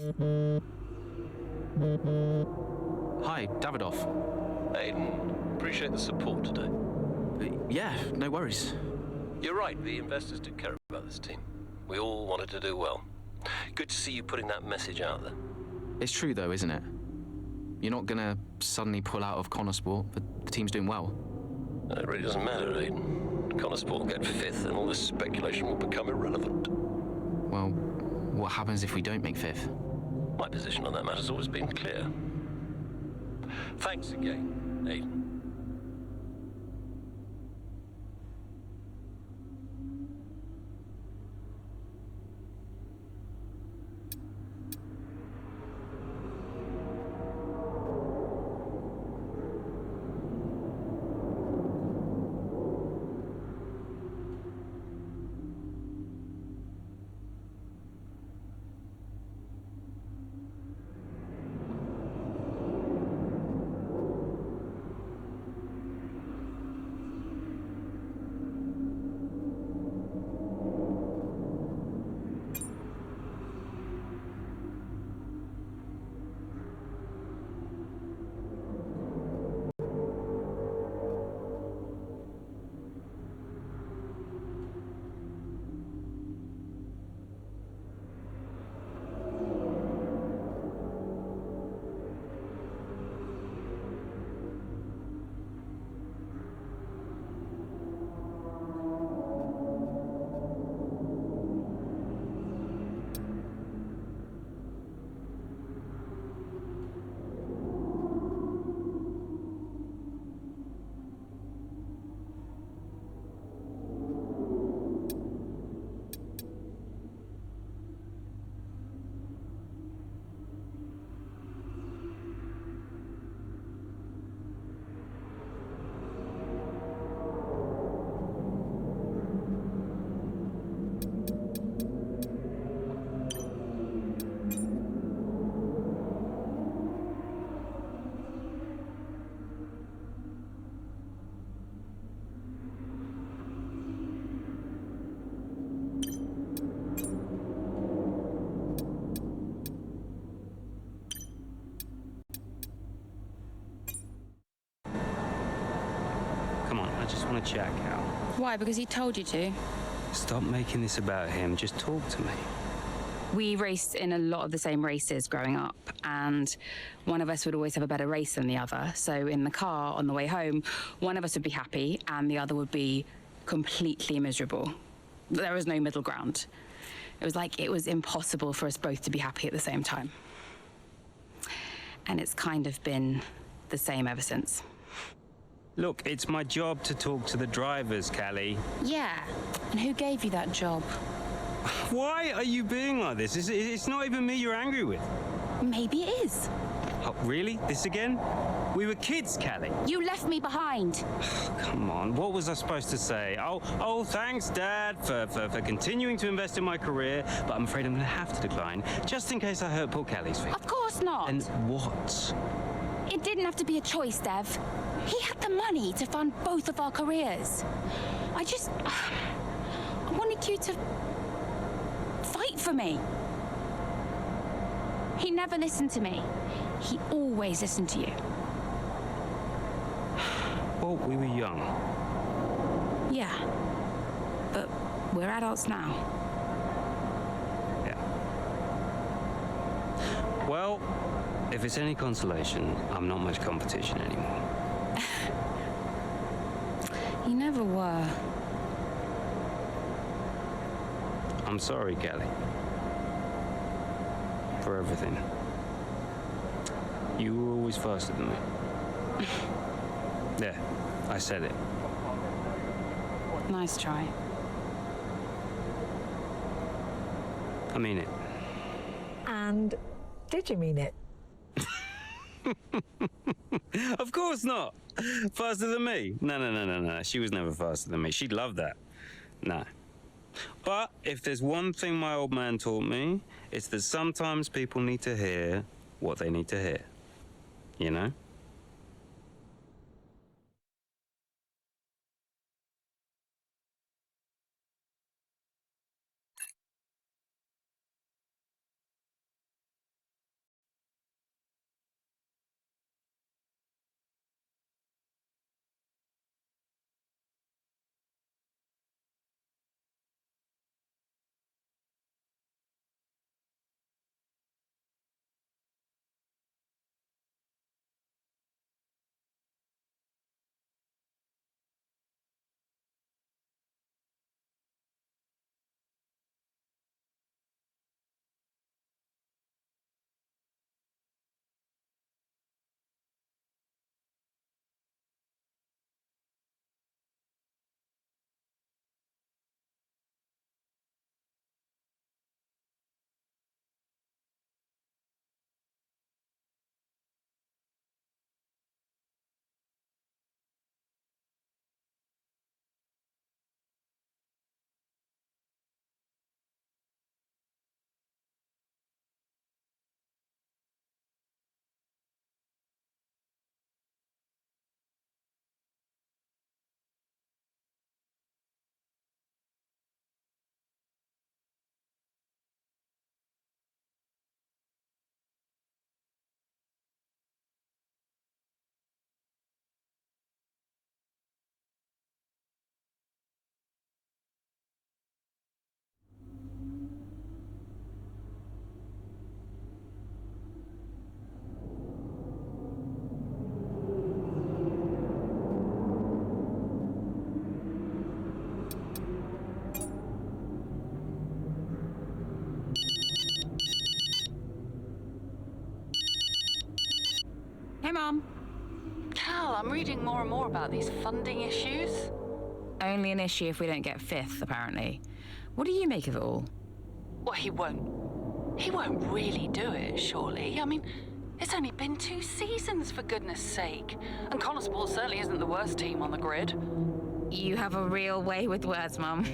Hi, Davidoff. Aiden, appreciate the support today. Yeah, no worries. You're right, the investors do care about this team. We all wanted to do well. Good to see you putting that message out there. It's true though, isn't it? You're not gonna suddenly pull out of Connorsport, but the team's doing well. It really doesn't matter, Aiden. Connorsport will get fifth and all this speculation will become irrelevant. Well, what happens if we don't make fifth? My position on that matter's always been clear. Thanks again, Aiden. Come on, I just want to chat, Cal. Why? Because he told you to? Stop making this about him. Just talk to me. We raced in a lot of the same races growing up, and one of us would always have a better race than the other. So in the car on the way home, one of us would be happy and the other would be completely miserable. There was no middle ground. It was like it was impossible for us both to be happy at the same time. And it's kind of been the same ever since. Look, it's my job to talk to the drivers, Callie. Yeah, and who gave you that job? Why are you being like this? It's not even me you're angry with. Maybe it is. Oh, really? This again? We were kids, Callie. You left me behind. Come on, what was I supposed to say? Oh, thanks, Dad, for continuing to invest in my career, but I'm afraid I'm going to have to decline, just in case I hurt poor Callie's feelings. Of course not. And what? It didn't have to be a choice, Dev. He had the money to fund both of our careers. I wanted you to fight for me. He never listened to me. He always listened to you. Well, we were young. Yeah, but we're adults now. Yeah. Well, if it's any consolation, I'm not much competition anymore. You never were. I'm sorry, Callie. For everything. You were always faster than me. Yeah, I said it. Nice try. I mean it. And did you mean it? Of course not. Faster than me. No. She was never faster than me. She'd love that. No. But if there's one thing my old man taught me, it's that sometimes people need to hear what they need to hear. You know? Hey, Mom. Cal, I'm reading more and more about these funding issues. Only an issue if we don't get fifth, apparently. What do you make of it all? Well, he won't really do it, surely. I mean, it's only been 2 seasons, for goodness sake. And Connorssport certainly isn't the worst team on the grid. You have a real way with words, Mum.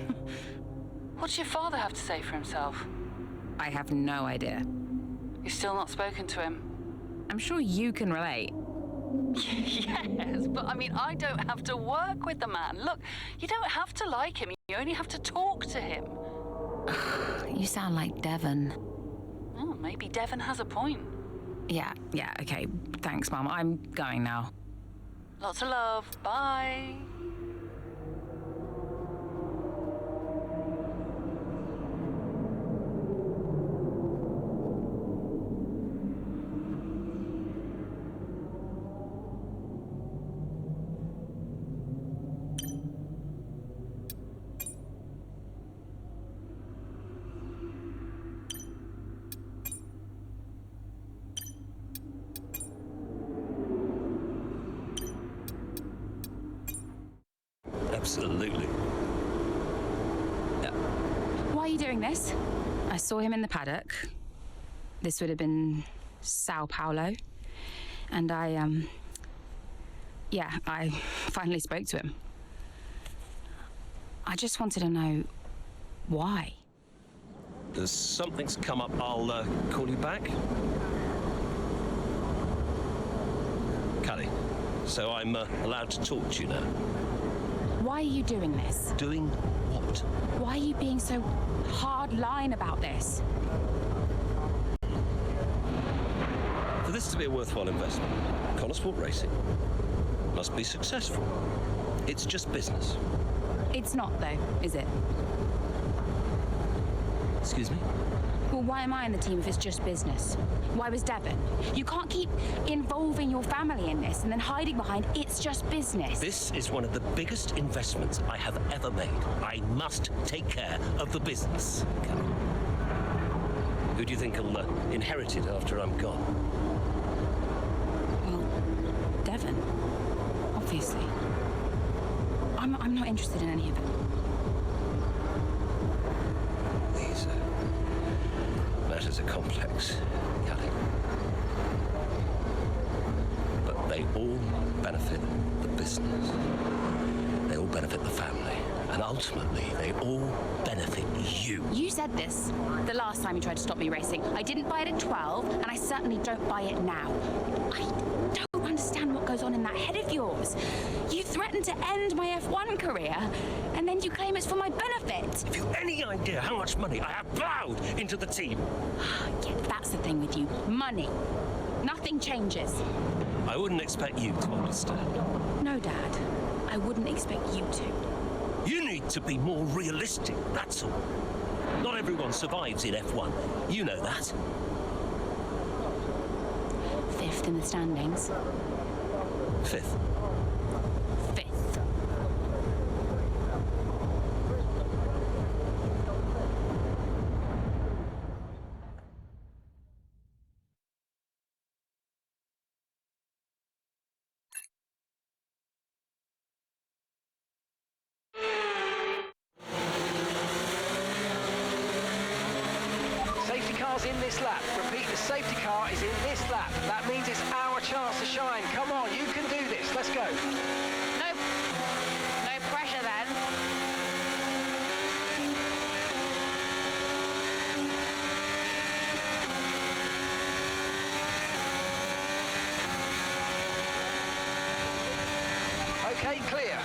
What's your father have to say for himself? I have no idea. You've still not spoken to him? I'm sure you can relate. Yes, but I mean, I don't have to work with the man. Look, you don't have to like him. You only have to talk to him. You sound like Devon. Oh, maybe Devon has a point. Yeah, okay. Thanks, Mum. I'm going now. Lots of love. Bye. Absolutely. Yeah. Why are you doing this? I saw him in the paddock. This would have been Sao Paulo. And I finally spoke to him. I just wanted to know why. Something's come up. I'll call you back. Callie, so I'm allowed to talk to you now. Why are you doing this? Doing what? Why are you being so hard-line about this? For this to be a worthwhile investment, Connorssport Racing must be successful. It's just business. It's not, though, is it? Excuse me? Well, why am I in the team if it's just business? Why was Devon? You can't keep involving your family in this and then hiding behind it's just business. This is one of the biggest investments I have ever made. I must take care of the business. Callie. Who do you think will inherit it after I'm gone? Well, Devon, obviously. I'm not interested in any of it. These matters are complex, Callie. But they all benefit the business. They all benefit the family. And ultimately, they all benefit you. You said this the last time you tried to stop me racing. I didn't buy it at 12, and I certainly don't buy it now. I don't understand what goes on in that head of yours. You threatened to end my F1 career, and then you claim it's for my benefit. Have you any idea how much money I have plowed into the team? Yeah, that's the thing with you. Money. Nothing changes. I wouldn't expect you to understand. No, Dad. I wouldn't expect you to. You need to be more realistic, that's all. Not everyone survives in F1. You know that. Fifth in the standings. Fifth. Fifth. Safety car's in this lap. Repeat, the safety car is in this lap. That means it's our chance to shine. Come on, you can do this. Let's go. No pressure then. Okay, clear.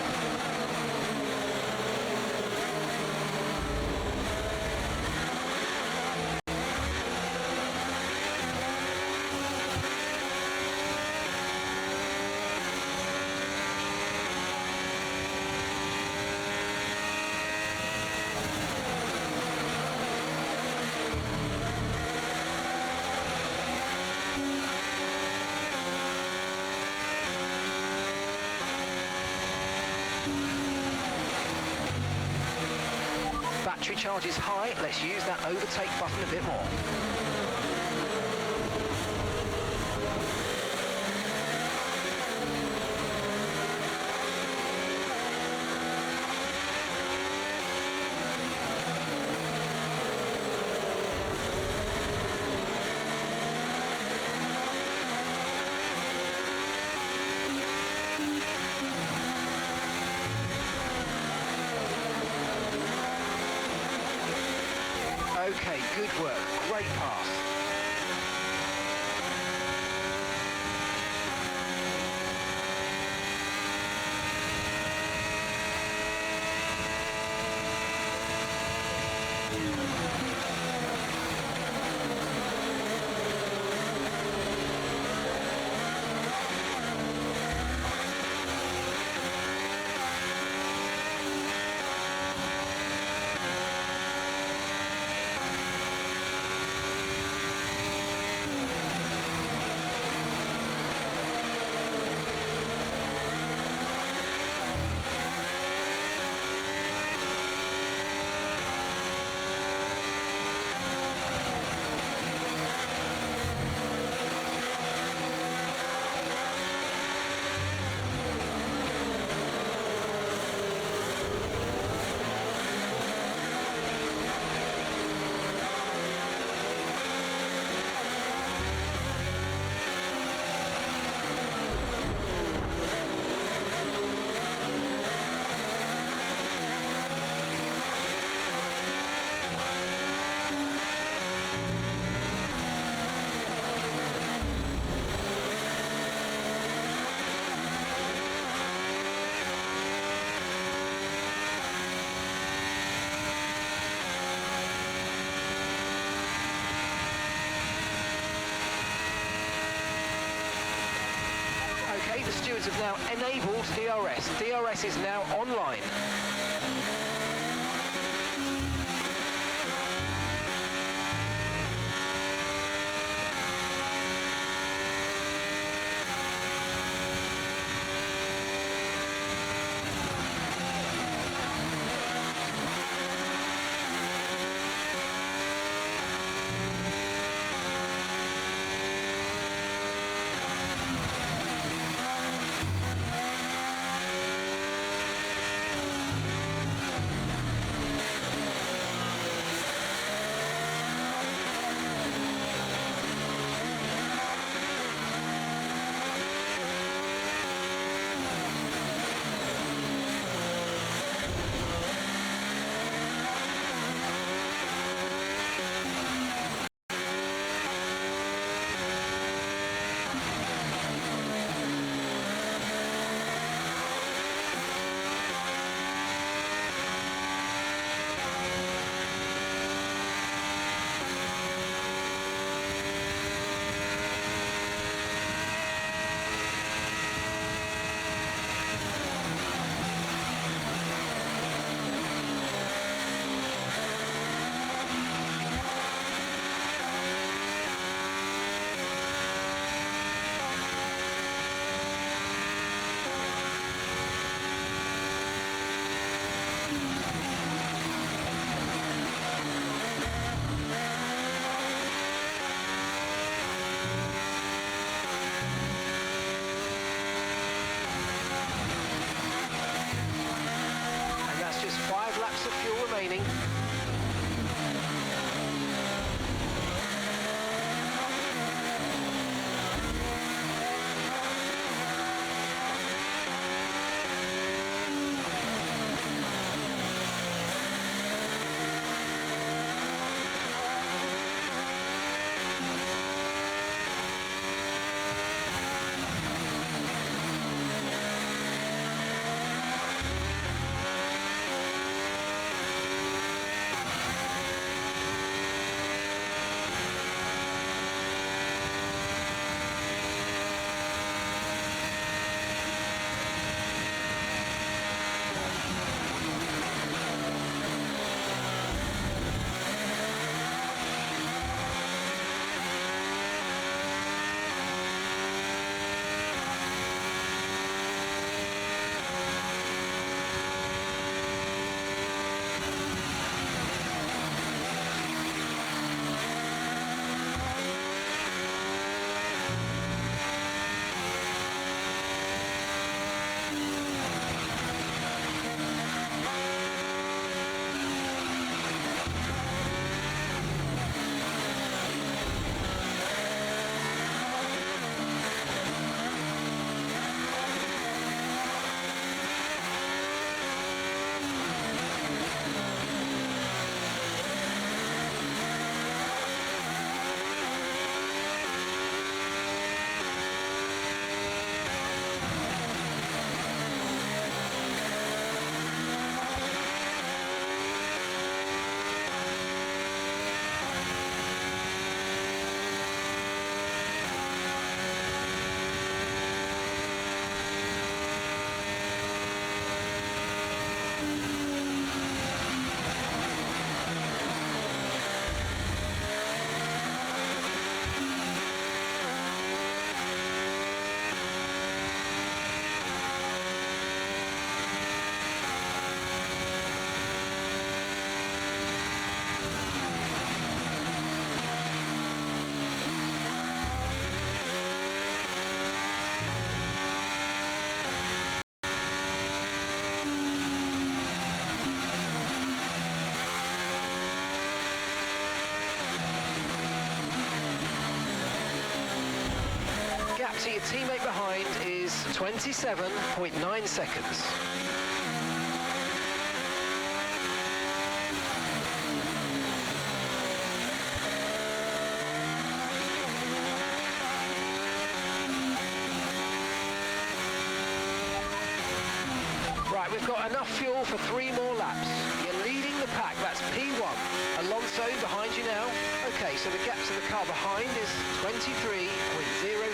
Battery charge is high. Let's use that overtake button a bit more. good work. Great pass. Okay, the stewards have now enabled DRS. DRS is now online. So your teammate behind is 27.9 seconds. Right, we've got enough fuel for 3 more laps. You're leading the pack, that's P1. Alonso behind you now. Okay, so the gap to the car behind is 23.0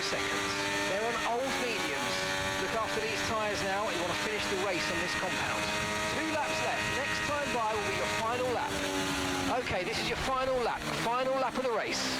seconds. They're on old mediums. Look after these tyres now. You want to finish the race on this compound. 2 laps left. Next time by will be your final lap. Okay, this is your final lap of the race.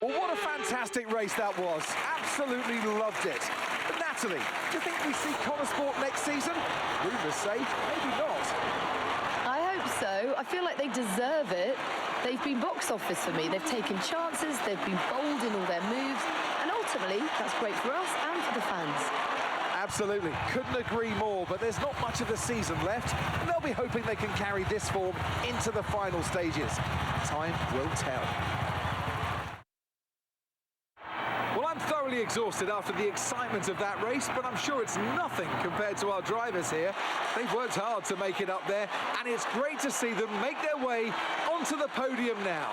Well, what a fantastic race that was. Absolutely loved it. But Natalie, do you think we see Connor Sport next season? Rumours say maybe not. I hope so. I feel like they deserve it. They've been box office for me. They've taken chances, they've been bold in all their moves, and ultimately, that's great for us and for the fans. Absolutely. Couldn't agree more, but there's not much of the season left, and they'll be hoping they can carry this form into the final stages. Time will tell. Well, I'm thoroughly exhausted after the excitement of that race, but I'm sure it's nothing compared to our drivers here. They've worked hard to make it up there, and it's great to see them make their way onto the podium now.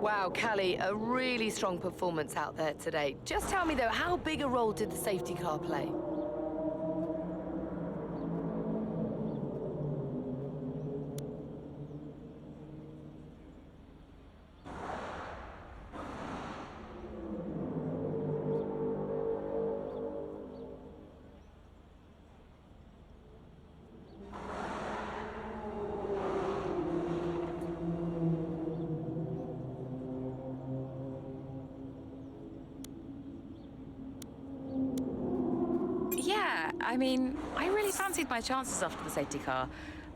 Wow, Callie, a really strong performance out there today. Just tell me, though, how big a role did the safety car play? Yeah, I mean, I really fancied my chances after the safety car.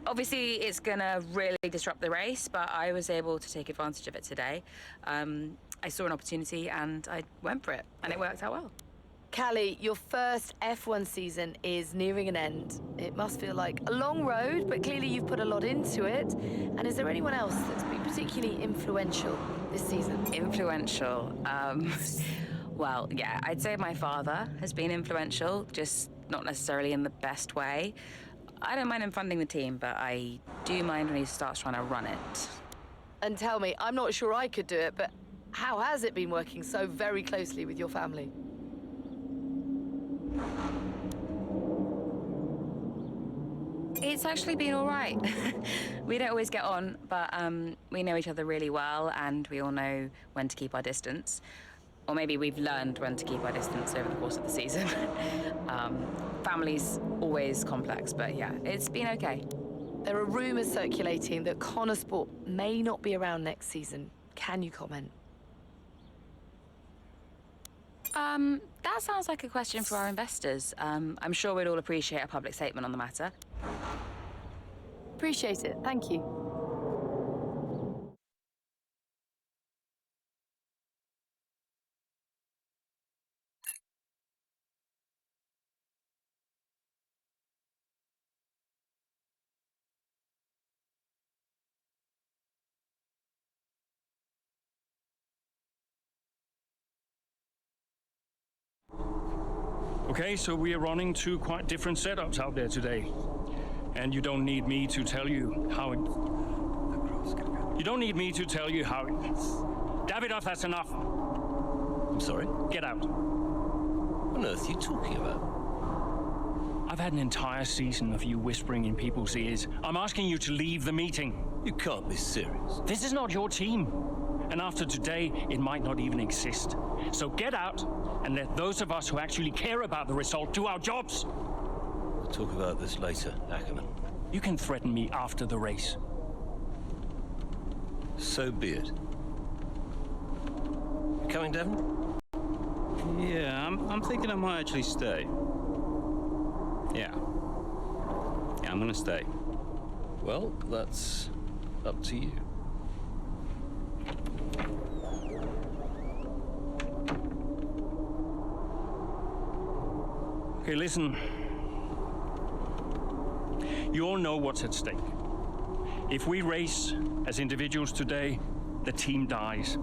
Obviously, it's going to really disrupt the race, but I was able to take advantage of it today. I saw an opportunity and I went for it, and it worked out well. Callie, your first F1 season is nearing an end. It must feel like a long road, but clearly you've put a lot into it. And is there anyone else that's been particularly influential this season? Influential. Well, yeah, I'd say my father has been influential, just not necessarily in the best way. I don't mind him funding the team, but I do mind when he starts trying to run it. And tell me, I'm not sure I could do it, but how has it been working so very closely with your family? It's actually been all right. We don't always get on, but we know each other really well, and we all know when to keep our distance. Or maybe we've learned when to keep our distance over the course of the season. Family's always complex, but yeah, it's been okay. There are rumours circulating that Connor Sport may not be around next season. Can you comment? That sounds like a question for our investors. I'm sure we'd all appreciate a public statement on the matter. Appreciate it. Thank you. Okay, so we are running two quite different setups out there today. And you don't need me to tell you how it... You don't need me to tell you how it... Davidoff, that's enough. I'm sorry? Get out. What on earth are you talking about? I've had an entire season of you whispering in people's ears. I'm asking you to leave the meeting. You can't be serious. This is not your team. And after today, it might not even exist. So get out and let those of us who actually care about the result do our jobs. We'll talk about this later, Ackerman. You can threaten me after the race. So be it. You coming, Devon? Yeah, I'm thinking I might actually stay. Yeah. Yeah, I'm gonna stay. Well, that's up to you. Okay, listen. You all know what's at stake. If we race as individuals today, the team dies.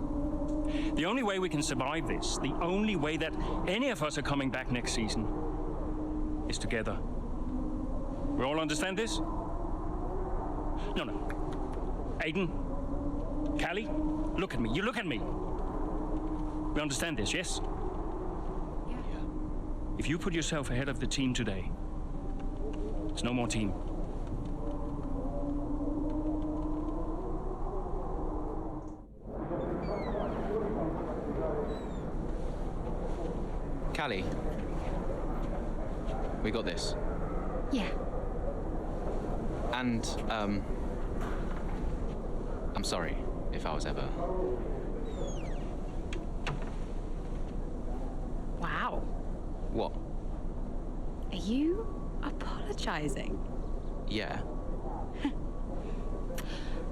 The only way we can survive this, the only way that any of us are coming back next season, is together. We all understand this? No. Aiden, Callie, look at me. You look at me. We understand this, yes? Yeah. If you put yourself ahead of the team today, there's no more team. Callie, we got this. Yeah. And, I'm sorry if I was ever... Wow. What? Are you apologizing? Yeah.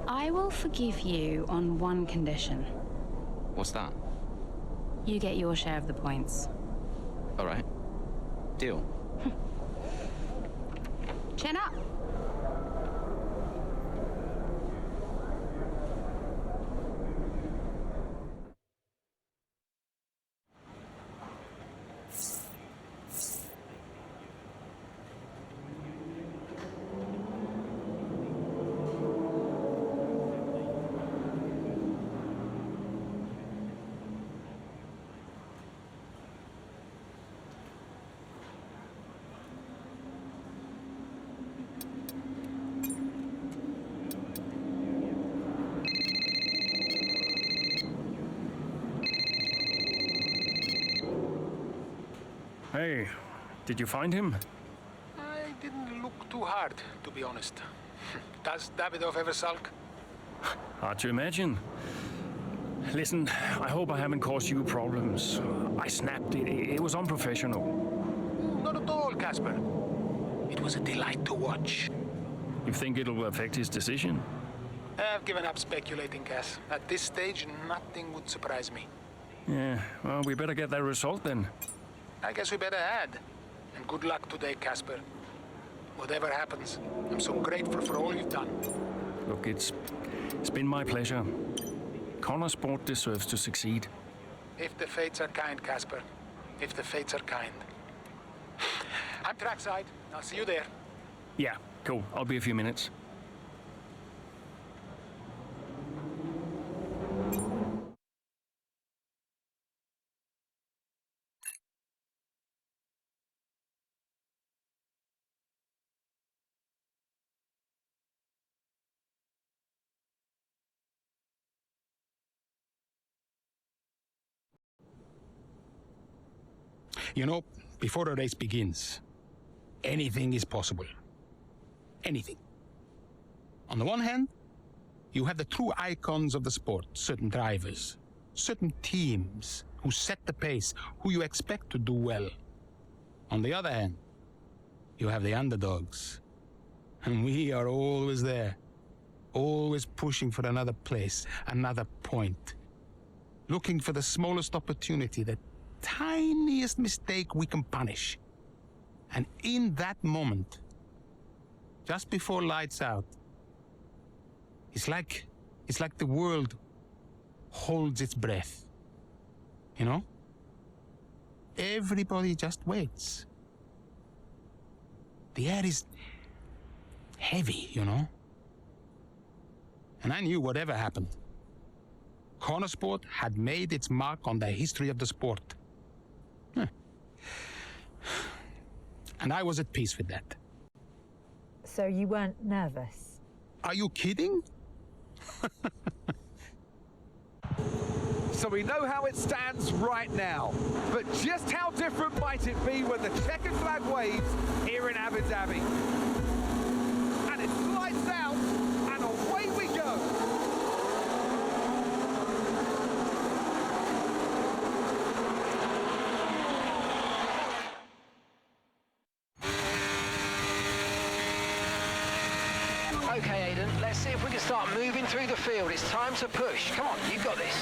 I will forgive you on one condition. What's that? You get your share of the points. All right. Deal. Chin up. Hey, did you find him? I didn't look too hard, to be honest. Does Davidoff ever sulk? Hard to imagine. Listen, I hope I haven't caused you problems. I snapped it. It was unprofessional. Not at all, Casper. It was a delight to watch. You think it'll affect his decision? I've given up speculating, Cass. At this stage, nothing would surprise me. Yeah, well, we better get that result then. I guess we better add. And good luck today, Casper. Whatever happens, I'm so grateful for all you've done. Look, it's been my pleasure. Connor Sport deserves to succeed. If the fates are kind, Casper. If the fates are kind. I'm trackside. I'll see you there. Yeah, cool. I'll be a few minutes. You know, before a race begins, anything is possible. Anything. On the one hand, you have the true icons of the sport, certain drivers, certain teams who set the pace, who you expect to do well. On the other hand, you have the underdogs. And we are always there, always pushing for another place, another point, looking for the smallest opportunity, the tiniest mistake we can punish. And in that moment, just before lights out, it's like the world holds its breath. You know? Everybody just waits. The air is heavy, you know? And I knew whatever happened, Connosport had made its mark on the history of the sport. And I was at peace with that. So you weren't nervous? Are you kidding? So we know how it stands right now, but just how different might it be when the checkered flag waves here in Abu Dhabi? And it slides out, and away we go. Okay, Aidan, let's see if we can start moving through the field. It's time to push. Come on, you've got this.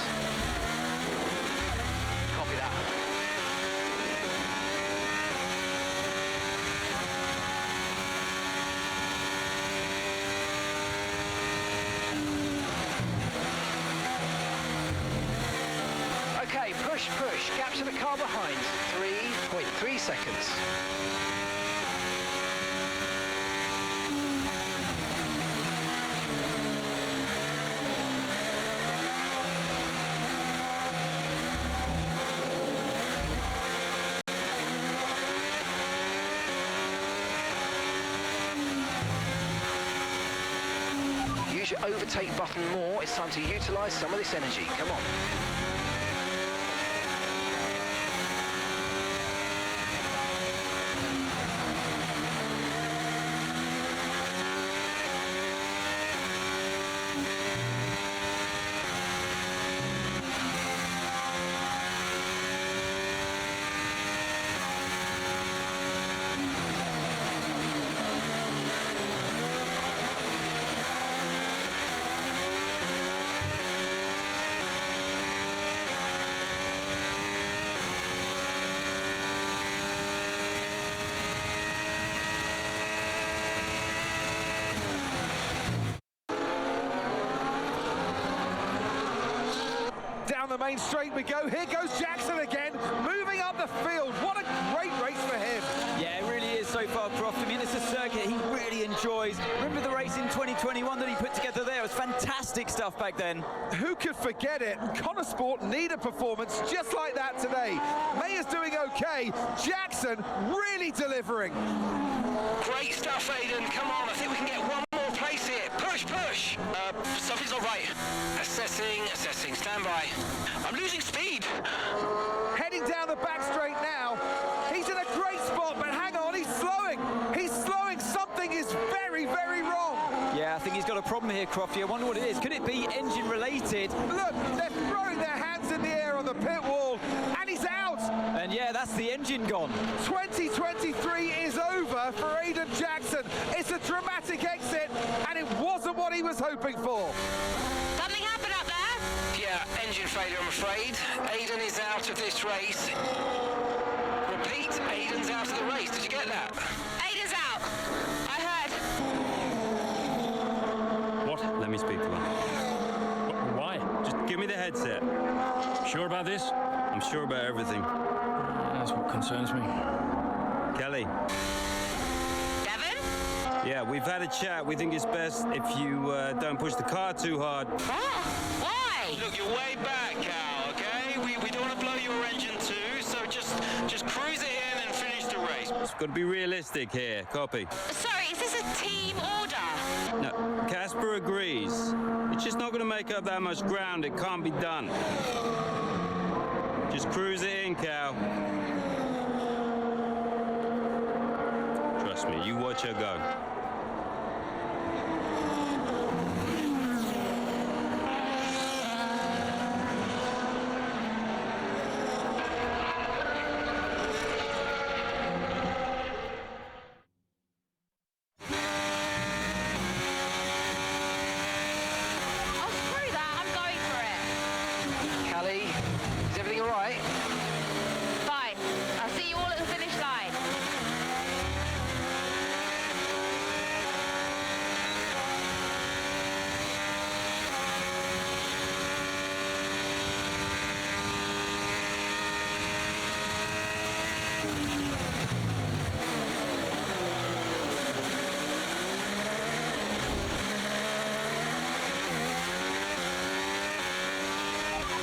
Copy that. Okay, push, push. Gap to the car behind. 3.3 seconds. Use your overtake button more. It's time to utilise some of this energy. Come on. Down the main straight we go. Here goes Jackson again, moving up the field. What a great race for him. Yeah, it really is so far, Croft. I mean, it's a circuit he really enjoys. Remember the race in 2021 that he put together there? It was fantastic stuff back then. Who could forget it? Connosport need a performance just like that today. Mayer's doing okay. Jackson really delivering. Great stuff, Aidan. Come on, I think we can get one more place here. Push, push. Something's not right. Assessing. Stand by. I'm losing speed. Heading down the back straight now. He's in a great spot, but hang on, he's slowing. He's slowing. Something is very, very wrong. Yeah, I think he's got a problem here, Crofty. I wonder what it is. Could it be engine related? Look, they're throwing their hands in the air on the pit wall, and he's out. And yeah, that's the engine gone. 2023 is over for Aidan Jackson. It's a dramatic exit, and it wasn't what he was hoping for. Something happened up there? Yeah, engine failure, I'm afraid. Aidan is out of this race. Repeat, Aidan's out of the race. Did you get that? Aidan's out. I heard. What? Let me speak to him. Why? Just give me the headset. Sure about this? I'm sure about everything. That's what concerns me. Kelly. Devon? Yeah, we've had a chat. We think it's best if you don't push the car too hard. Why? Look, you're way back, Cal, okay? We don't want to blow your engine too, so just cruise it in and finish the race. It's got to be realistic here. Copy. Sorry, is this a team order? No, Casper agrees. It's just not going to make up that much ground. It can't be done. Just cruise it in, Cal. Trust me, you watch her go. Oh, screw that. I'm going for it. Callie, is everything all right? Fine. I'll see you all at the finish line.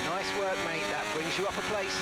Nice work, mate. That brings you up a place.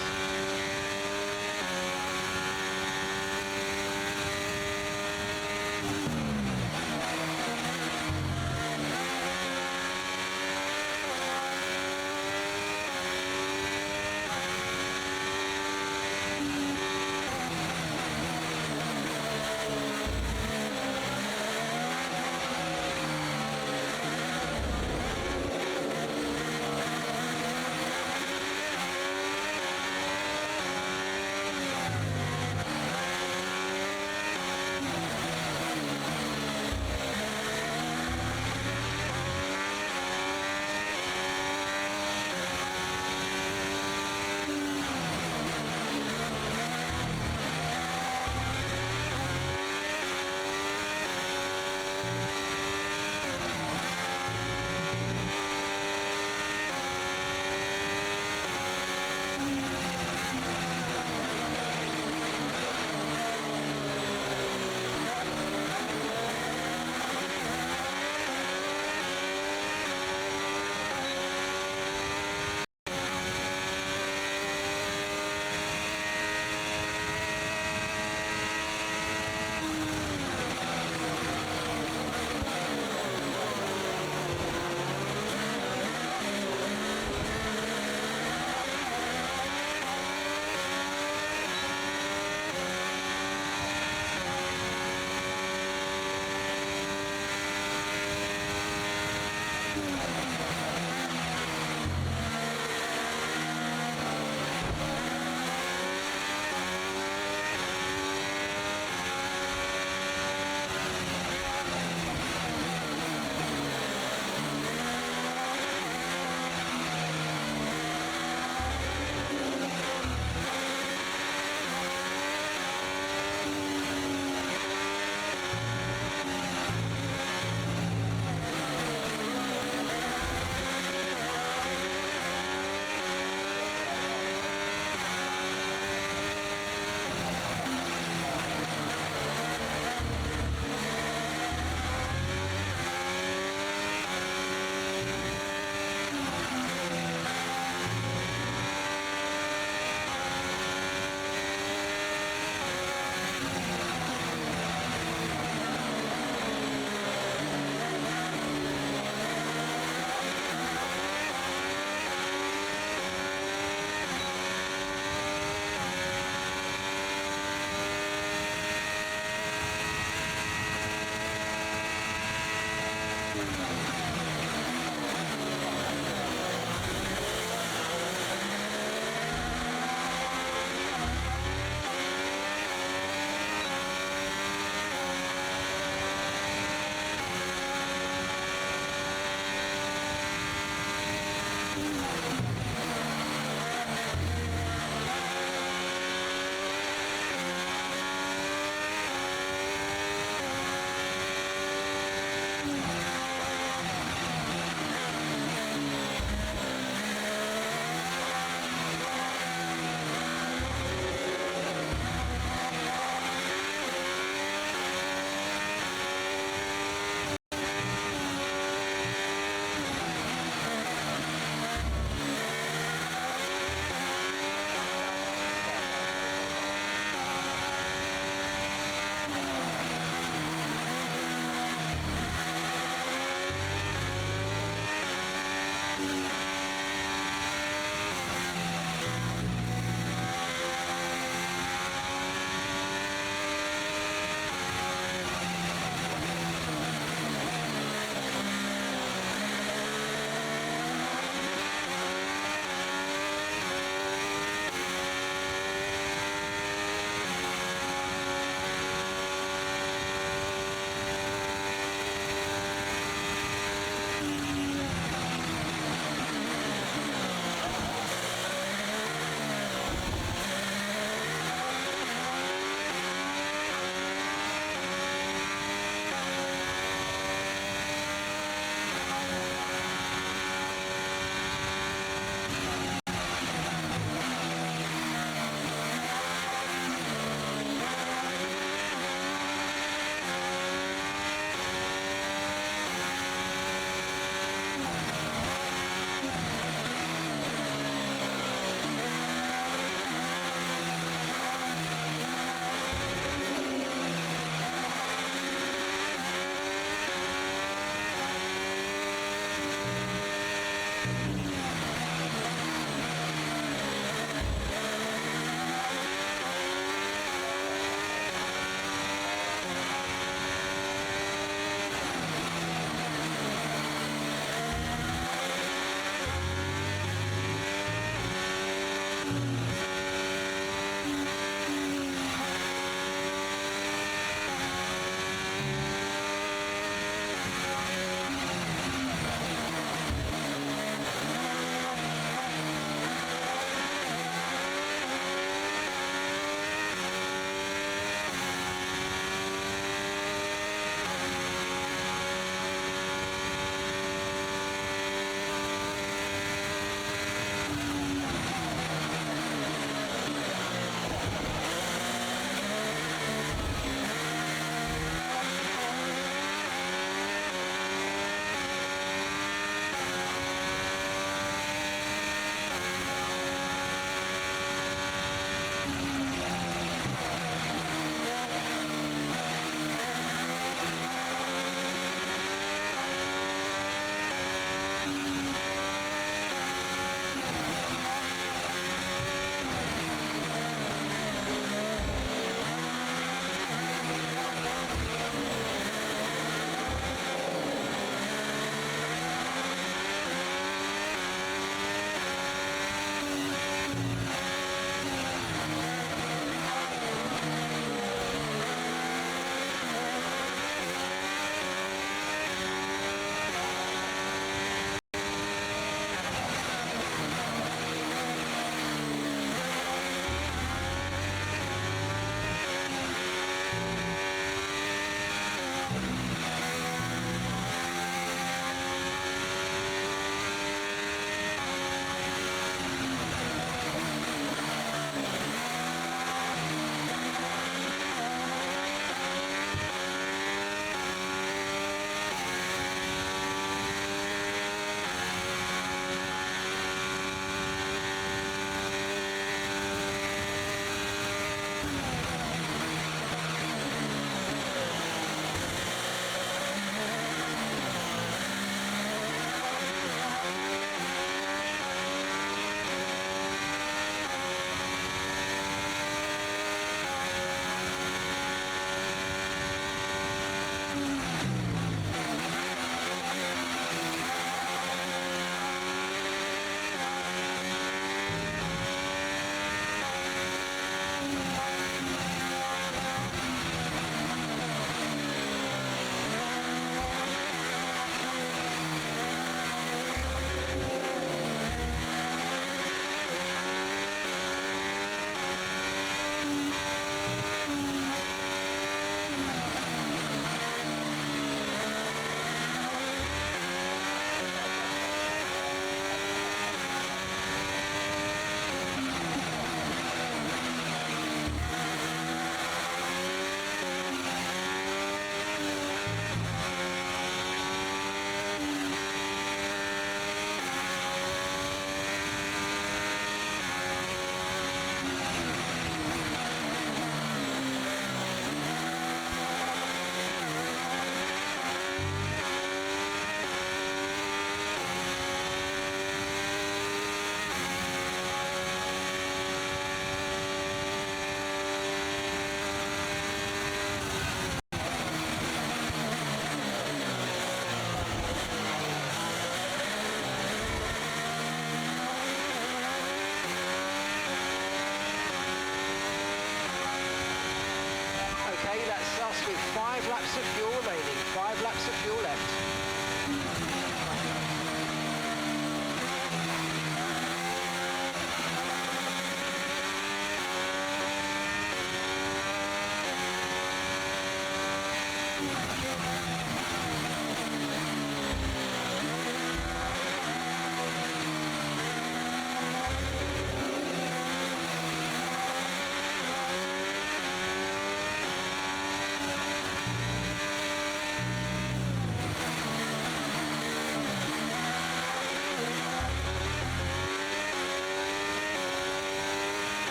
laps of fuel remaining. 5 laps of fuel left.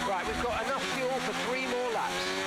Right, we've got enough fuel for 3 more laps.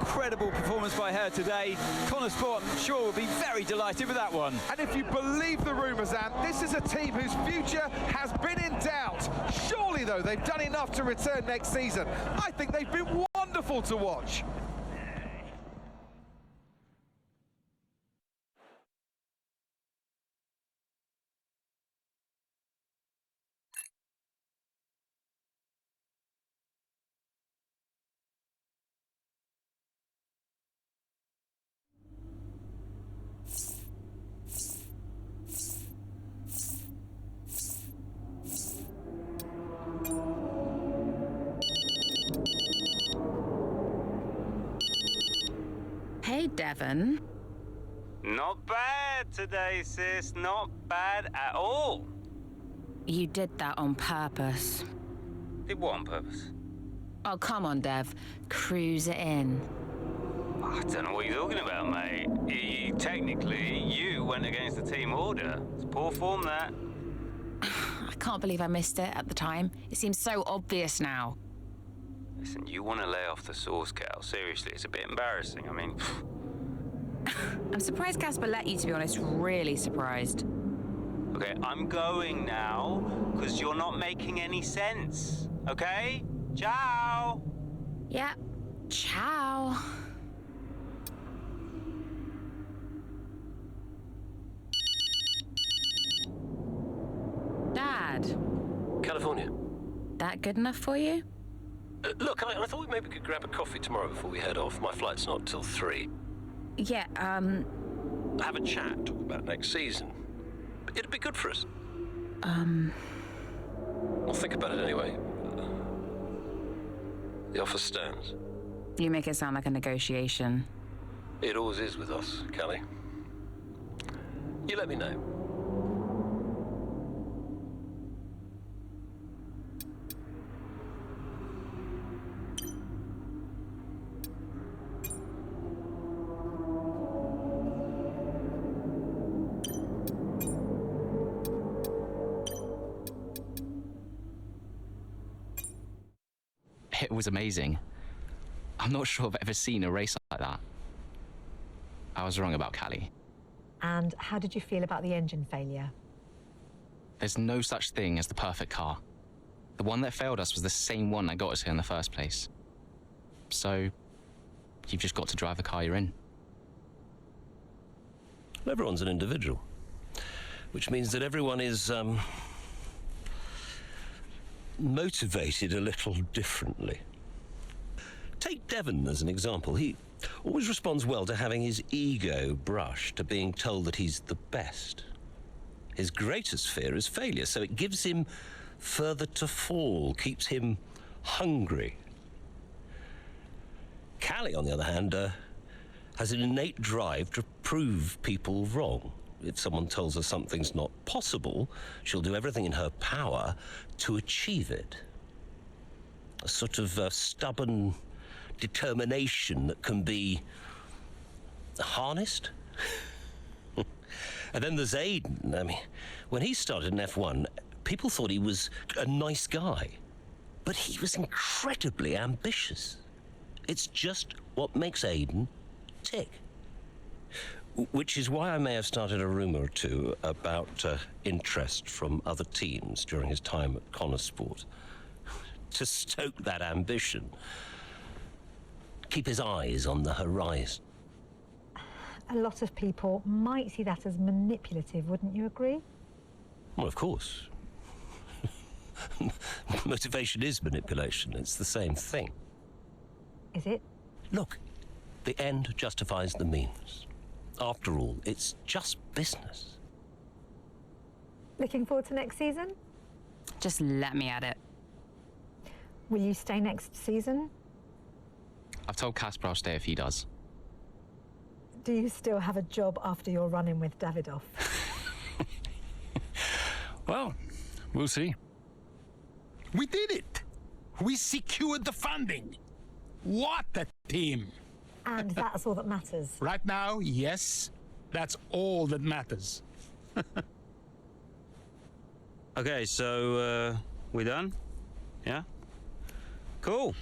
incredible performance by her today. Connor Sport, I'm sure, will be very delighted with that one. And if you believe the rumours, Ant, this is a team whose future has been in doubt. Surely, though, they've done enough to return next season. I think they've been wonderful to watch. Hey, Devon. Not bad today, sis. Not bad at all. You did that on purpose. Did what on purpose? Oh, come on, Dev. Cruise it in. I don't know what you're talking about, mate. Technically, you went against the team order. It's poor form, that. I can't believe I missed it at the time. It seems so obvious now. Listen, you want to lay off the sauce, Cal. Seriously, it's a bit embarrassing. I mean... I'm surprised Casper let you, to be honest. Really surprised. Okay, I'm going now, because you're not making any sense. Okay? Ciao! Yeah. Ciao. Dad. California. That good enough for you? Look, I thought we maybe could grab a coffee tomorrow before we head off. My flight's not till 3. Yeah, Have a chat, talk about next season. It'd be good for us. I'll think about it anyway. The offer stands. You make it sound like a negotiation. It always is with us, Callie. You let me know. It was amazing. I'm not sure I've ever seen a race like that. I was wrong about Callie. And how did you feel about the engine failure? There's no such thing as the perfect car. The one that failed us was the same one that got us here in the first place. So, you've just got to drive the car you're in. Everyone's an individual, which means that everyone is, motivated a little differently. Take Devon as an example. He always responds well to having his ego brushed, to being told that he's the best. His greatest fear is failure, so it gives him further to fall, keeps him hungry. Callie, on the other hand, has an innate drive to prove people wrong. If someone tells her something's not possible, she'll do everything in her power to achieve it. A sort of stubborn determination that can be harnessed. And then there's Aiden. I mean, when he started in F1, people thought he was a nice guy, but he was incredibly ambitious. It's just what makes Aiden tick. Which is why I may have started a rumour or two about interest from other teams during his time at Connor Sport. To stoke that ambition. Keep his eyes on the horizon. A lot of people might see that as manipulative, wouldn't you agree? Well, of course. Motivation is manipulation. It's the same thing. Is it? Look, the end justifies the means. After all, it's just business. Looking forward to next season? Just let me at it. Will you stay next season? I've told Casper I'll stay if he does. Do you still have a job after your run-in with Davidoff? Well, we'll see. We did it! We secured the funding! What a team! And that's all that matters. Right now, yes, that's all that matters. Okay, so, we done? Yeah? Cool.